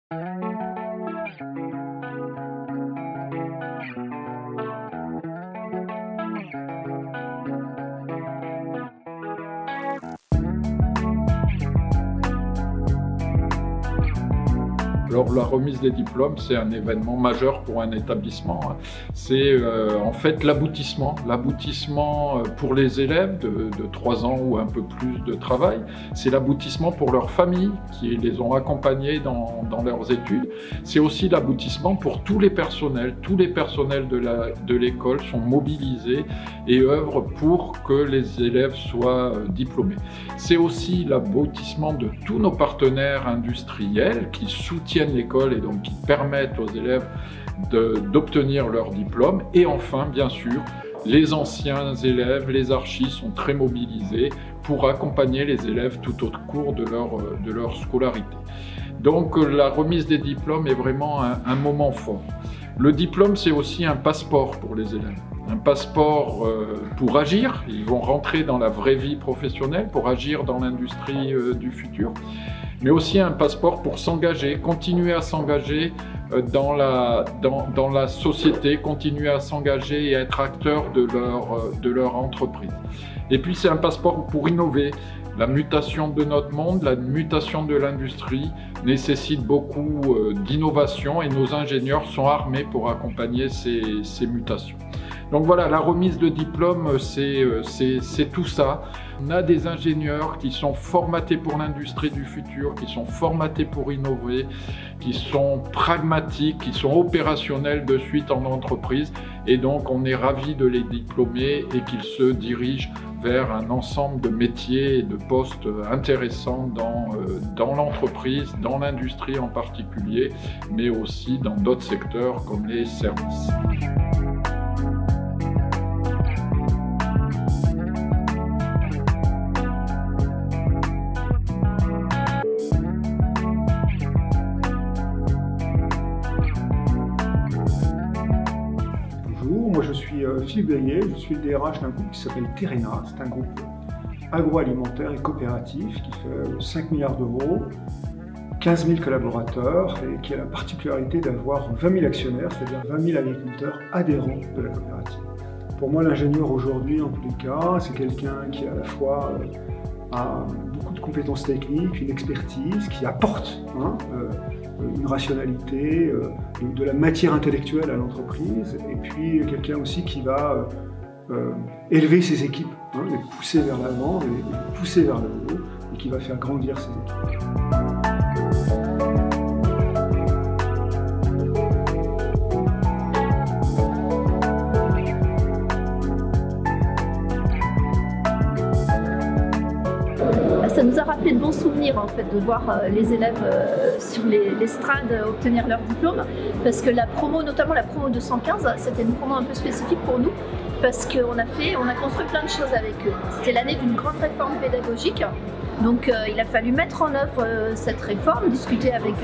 Alors la remise des diplômes, c'est un événement majeur pour un établissement. C'est en fait l'aboutissement pour les élèves de 3 ans ou un peu plus de travail. C'est l'aboutissement pour leurs familles qui les ont accompagnés dans leurs études. C'est aussi l'aboutissement pour tous les personnels. Tous les personnels de l'école sont mobilisés et œuvrent pour que les élèves soient diplômés. C'est aussi l'aboutissement de tous nos partenaires industriels qui soutiennent l'école et donc qui permettent aux élèves d'obtenir leur diplôme. Et enfin, bien sûr, les anciens élèves, les archis sont très mobilisés pour accompagner les élèves tout au cours de leur scolarité. Donc la remise des diplômes est vraiment un moment fort. Le diplôme, c'est aussi un passeport pour les élèves. Un passeport pour agir, ils vont rentrer dans la vraie vie professionnelle, pour agir dans l'industrie du futur, mais aussi un passeport pour s'engager, continuer à s'engager dans la société, continuer à s'engager et être acteur de leur entreprise. Et puis c'est un passeport pour innover. La mutation de notre monde, la mutation de l'industrie nécessite beaucoup d'innovation et nos ingénieurs sont armés pour accompagner ces mutations. Donc voilà, la remise de diplôme, c'est tout ça. On a des ingénieurs qui sont formatés pour l'industrie du futur, qui sont formatés pour innover, qui sont pragmatiques, qui sont opérationnels de suite en entreprise. Et donc on est ravis de les diplômer et qu'ils se dirigent vers un ensemble de métiers et de postes intéressants dans l'entreprise, dans l'industrie en particulier, mais aussi dans d'autres secteurs comme les services. Moi je suis Philippe Bellier, je suis le DRH d'un groupe qui s'appelle Terrena. C'est un groupe agroalimentaire et coopératif qui fait 5 milliards d'euros, 15 000 collaborateurs et qui a la particularité d'avoir 20 000 actionnaires, c'est-à-dire 20 000 agriculteurs adhérents de la coopérative. Pour moi, l'ingénieur aujourd'hui, en tous les cas, c'est quelqu'un qui à la fois a beaucoup de compétences techniques, une expertise, qui apporte une rationalité, de la matière intellectuelle à l'entreprise, et puis quelqu'un aussi qui va élever ses équipes, les pousser vers l'avant, les pousser vers le haut, et qui va faire grandir ses équipes. Ça nous a rappelé de bons souvenirs en fait de voir les élèves sur l'estrade obtenir leur diplôme, parce que la promo, notamment la promo 215, c'était une promo un peu spécifique pour nous parce qu'on a construit plein de choses avec eux. C'était l'année d'une grande réforme pédagogique, donc il a fallu mettre en œuvre cette réforme, discuter avec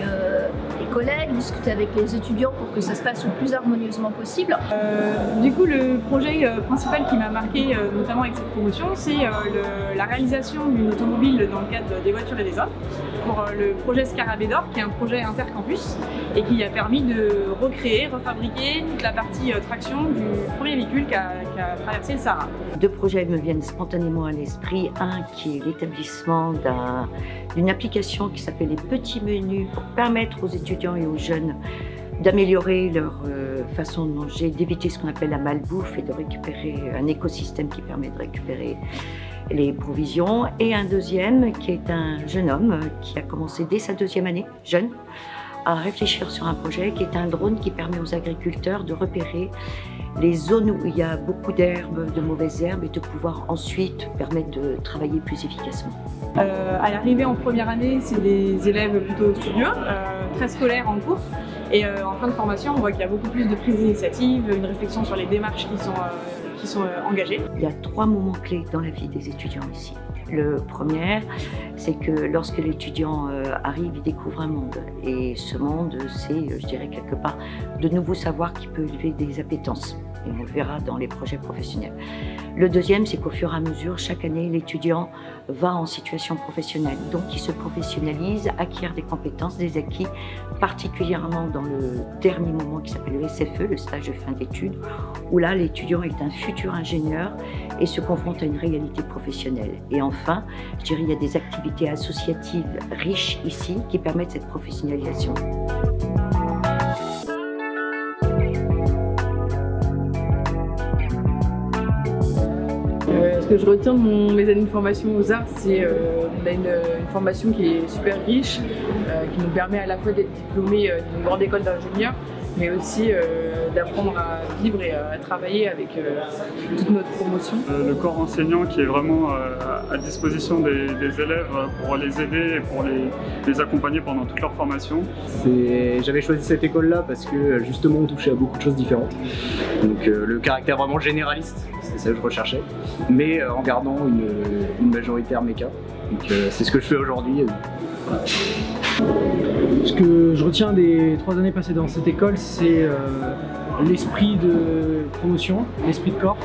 les collègues, discuter avec les étudiants pour que ça se passe le plus harmonieusement possible. Du coup, le projet principal qui m'a marqué, notamment avec cette promotion, c'est la réalisation d'une automobile dans le cadre des voitures et des hommes, pour le projet Scarabée d'Or, qui est un projet intercampus et qui a permis de recréer, refabriquer toute la partie traction du premier véhicule qui a traversé le Sahara. 2 projets me viennent spontanément à l'esprit. Un qui est l'établissement d'une application qui s'appelle les petits menus pour permettre aux étudiants et aux jeunes d'améliorer leur façon de manger, d'éviter ce qu'on appelle la malbouffe et de récupérer un écosystème qui permet de récupérer les provisions. Et un deuxième qui est un jeune homme qui a commencé dès sa 2e année, jeune, à réfléchir sur un projet qui est un drone qui permet aux agriculteurs de repérer les zones où il y a beaucoup d'herbes, de mauvaises herbes, et de pouvoir ensuite permettre de travailler plus efficacement. À l'arrivée en première année, c'est des élèves plutôt studieux, très scolaires en cours. Et en fin de formation, on voit qu'il y a beaucoup plus de prise d'initiative, une réflexion sur les démarches qui sont engagées. Il y a 3 moments clés dans la vie des étudiants ici. Le premier, c'est que lorsque l'étudiant arrive, il découvre un monde. Et ce monde, c'est, je dirais quelque part, de nouveaux savoirs qui peuvent élever des appétences. Et on le verra dans les projets professionnels. Le deuxième, c'est qu'au fur et à mesure, chaque année, l'étudiant va en situation professionnelle. Donc, il se professionnalise, acquiert des compétences, des acquis, particulièrement dans le dernier moment qui s'appelle le SFE, le stage de fin d'études, où là, l'étudiant est un futur ingénieur et se confronte à une réalité professionnelle. Et enfin, je dirais, il y a des activités associatives riches ici qui permettent cette professionnalisation. Ce que je retiens de mes années de formation aux arts, c'est qu'on a une formation qui est super riche, qui nous permet à la fois d'être diplômés d'une grande école d'ingénieurs, mais aussi d'apprendre à vivre et à travailler avec toute notre promotion. Le corps enseignant qui est vraiment à disposition des élèves pour les aider et pour les accompagner pendant toute leur formation. J'avais choisi cette école-là parce que justement on touchait à beaucoup de choses différentes. Donc le caractère vraiment généraliste, c'est ça que je recherchais, mais en gardant une majoritaire méca. Donc c'est ce que je fais aujourd'hui. Voilà. Ce que je retiens des 3 années passées dans cette école, c'est l'esprit de promotion, l'esprit de corps,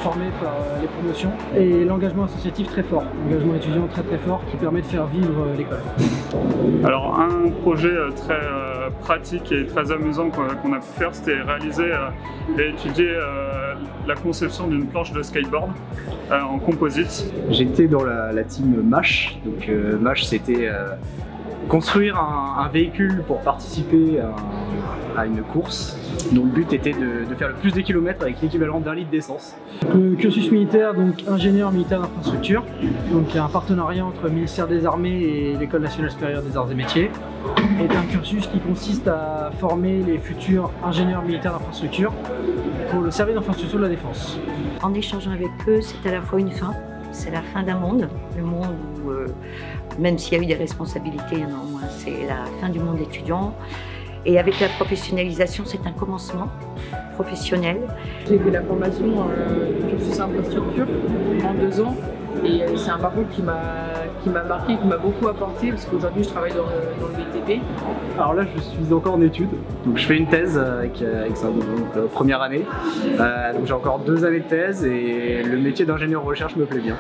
formé par les promotions, et l'engagement associatif très fort, l'engagement étudiant très fort qui permet de faire vivre l'école. Alors un projet très pratique et très amusant qu'on a pu faire, c'était réaliser et étudier la conception d'une planche de skateboard en composite. J'étais dans la team MASH, donc MASH c'était construire un véhicule pour participer à une course. Donc le but était de faire le plus de kilomètres avec l'équivalent d'1 litre d'essence. Le cursus militaire, donc ingénieur militaire d'infrastructure, donc il y a un partenariat entre le ministère des Armées et l'École nationale supérieure des arts et métiers, est un cursus qui consiste à former les futurs ingénieurs militaires d'infrastructure pour le service d'infrastructure de la défense. En échangeant avec eux, c'est à la fois une fin, c'est la fin d'un monde, le monde où, même s'il y a eu des responsabilités, néanmoins, c'est la fin du monde étudiant. Et avec la professionnalisation, c'est un commencement professionnel. J'ai fait la formation du cursus infrastructure en 2 ans et c'est un parcours qui m'a marqué, qui m'a beaucoup apporté parce qu'aujourd'hui je travaille dans le BTP. Alors là je suis encore en études, donc je fais une thèse avec ça, donc première année. Donc j'ai encore 2 années de thèse et le métier d'ingénieur recherche me plaît bien.